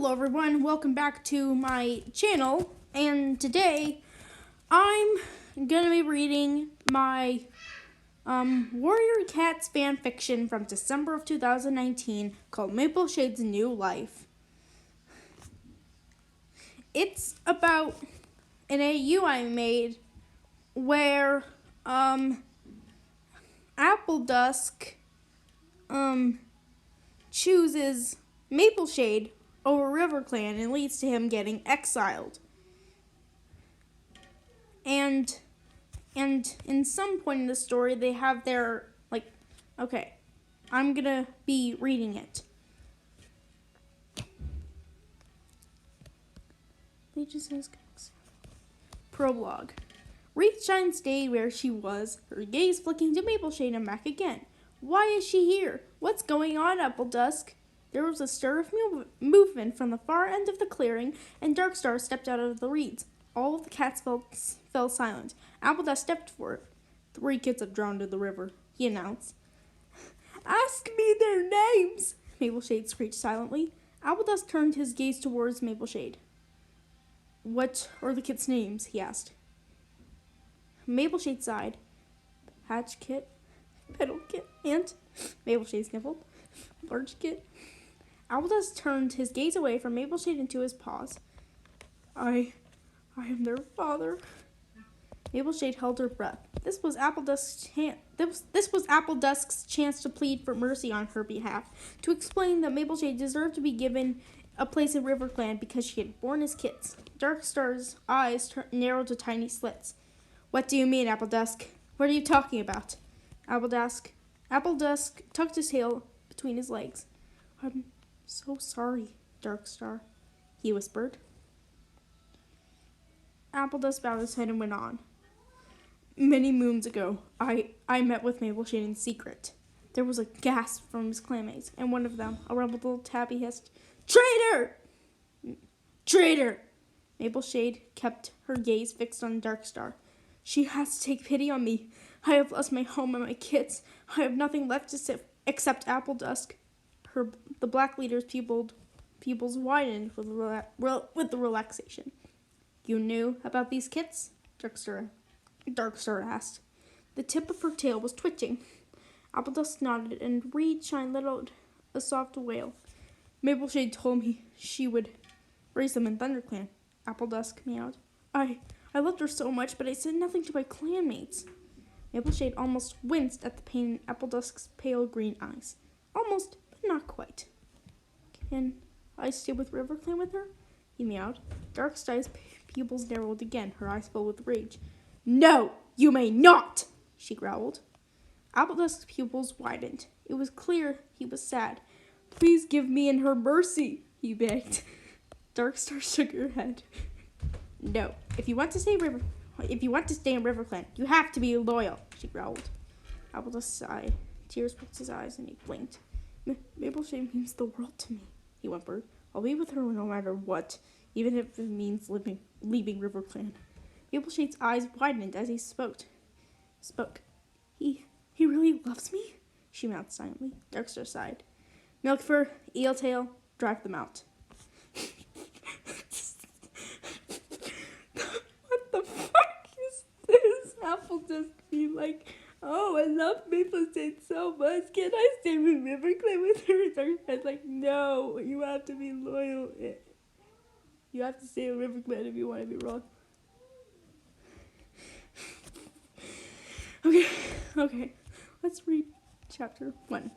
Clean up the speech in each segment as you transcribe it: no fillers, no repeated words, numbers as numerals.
Hello everyone, welcome back to my channel, and today I'm gonna be reading my Warrior Cats fanfiction from December of 2019 called Maple Shade's New Life. It's about an AU I made where Apple Dusk chooses Maple Shade over River Clan and leads to him getting exiled. And in some point in the story they have their okay, I'm gonna be reading it. Prologue. Wreath Shine stayed where she was, her gaze flicking to Maple Shade and back again. Why is she here? What's going on, Apple Dusk? There was a stir of movement from the far end of the clearing, and Darkstar stepped out of the reeds. All of the cats fell silent. Apple Dusk stepped for it. 3 kids have drowned in the river, he announced. Ask me their names, Maple Shade screeched silently. Apple Dusk turned his gaze towards Maple Shade. What are the kids' names? He asked. Maple Shade sighed. Hatch Kit, Petal Kit, and Maple Shade sniffled. Large Kit. Apple Dusk turned his gaze away from Maple Shade into his paws. I am their father. Maple Shade held her breath. This was Apple Dusk's chance to plead for mercy on her behalf, to explain that Maple Shade deserved to be given a place in River Clan because she had born his kids. Darkstar's eyes narrowed to tiny slits. What do you mean, Apple Dusk? What are you talking about? Apple Dusk tucked his tail between his legs. I'm so sorry, Darkstar, he whispered. Apple Dusk bowed his head and went on. Many moons ago, I met with Maple Shade in secret. There was a gasp from his clanmates, and one of them, a rebel little tabby, hissed, Traitor! Traitor! Maple Shade kept her gaze fixed on Darkstar. She has to take pity on me. I have lost my home and my kids. I have nothing left to say except Apple Dusk. The black leader's pupils widened with the relaxation. You knew about these kits? Darkstar asked. The tip of her tail was twitching. Apple Dusk nodded, and Reed Shine let out a soft wail. Maple Shade told me she would raise them in ThunderClan. Apple Dusk meowed. I loved her so much, but I said nothing to my clanmates. Maple Shade almost winced at the pain in Apple Dusk's pale green eyes. Almost, but not quite. Can I stay with River Clan with her? He meowed. Darkstar's pupils narrowed again, her eyes filled with rage. No, you may not, she growled. Apple Dusk's pupils widened. It was clear he was sad. Please give me and her mercy, he begged. Darkstar shook her head. No, if you want to stay in River Clan, you have to be loyal, she growled. Apple Dusk sighed. Tears pricked his eyes, and he blinked. Maple Shade means the world to me, he whimpered. I'll be with her no matter what, even if it means leaving River Clan. Maple Shade's eyes widened as he spoke. He really loves me? She mouthed silently. Darkstar sighed. Milkfur, Eeltail, drive them out. What the fuck is this? Apple Dusk be like, oh, I love Maple Shade so much. Can I stay with River Clan with her? Darkstar's like, no, you have to be loyal. You have to stay in River Clan if you want to be wrong. Okay, let's read chapter 1.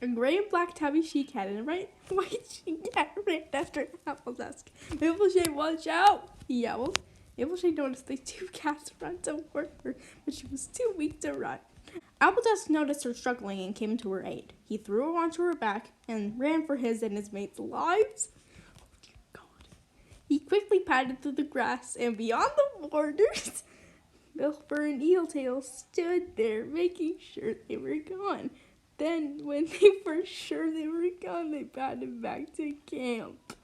A gray and black tabby she-cat and a white she-cat ran after Apple Dusk. Maple Shade, watch out, he yowled. Maple Shade noticed the 2 cats run toward her, but she was too weak to run. Apple Dusk noticed her struggling and came to her aid. He threw her onto her back and ran for his and his mates' lives. Oh, dear God. He quickly padded through the grass and beyond the borders. Milkfur and Eeltail stood there, making sure they were gone. Then, when they were sure they were gone, they padded back to camp.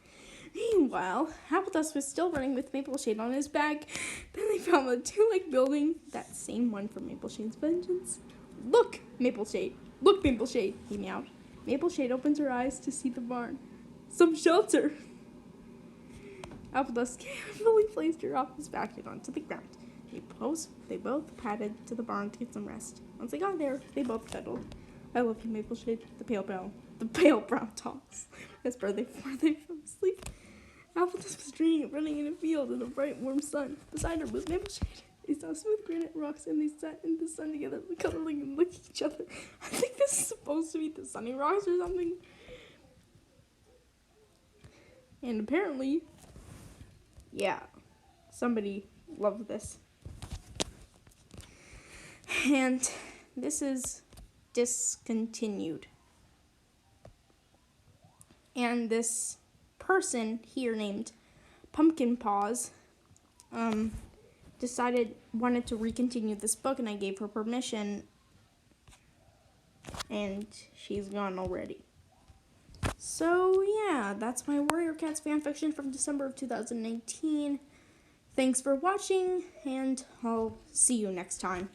Meanwhile, Apple Dusk was still running with Maple Shade on his back. Then they found the 2-leg building, that same one from Maple Shade's vengeance. Look, Maple Shade, he meowed. Maple Shade opened her eyes to see the barn. Some shelter. Appledust carefully placed her off his back and onto the ground. They both padded to the barn to get some rest. Once they got there, they both cuddled. I love you, Mapleshade, the pale brown dogs, whispered before they fell asleep. Appledust was running in a field in the bright, warm sun. Beside her was Mapleshade. They saw smooth granite rocks and they sat in the sun together, cuddling and looking at each other. I think this is supposed to be the sunny rocks or something. And apparently, yeah, somebody loved this. And this is discontinued. And this person here named Pumpkin Paws wanted to recontinue this book, and I gave her permission, and she's gone already. So yeah, that's my Warrior Cats fanfiction from December of 2019. Thanks for watching, and I'll see you next time.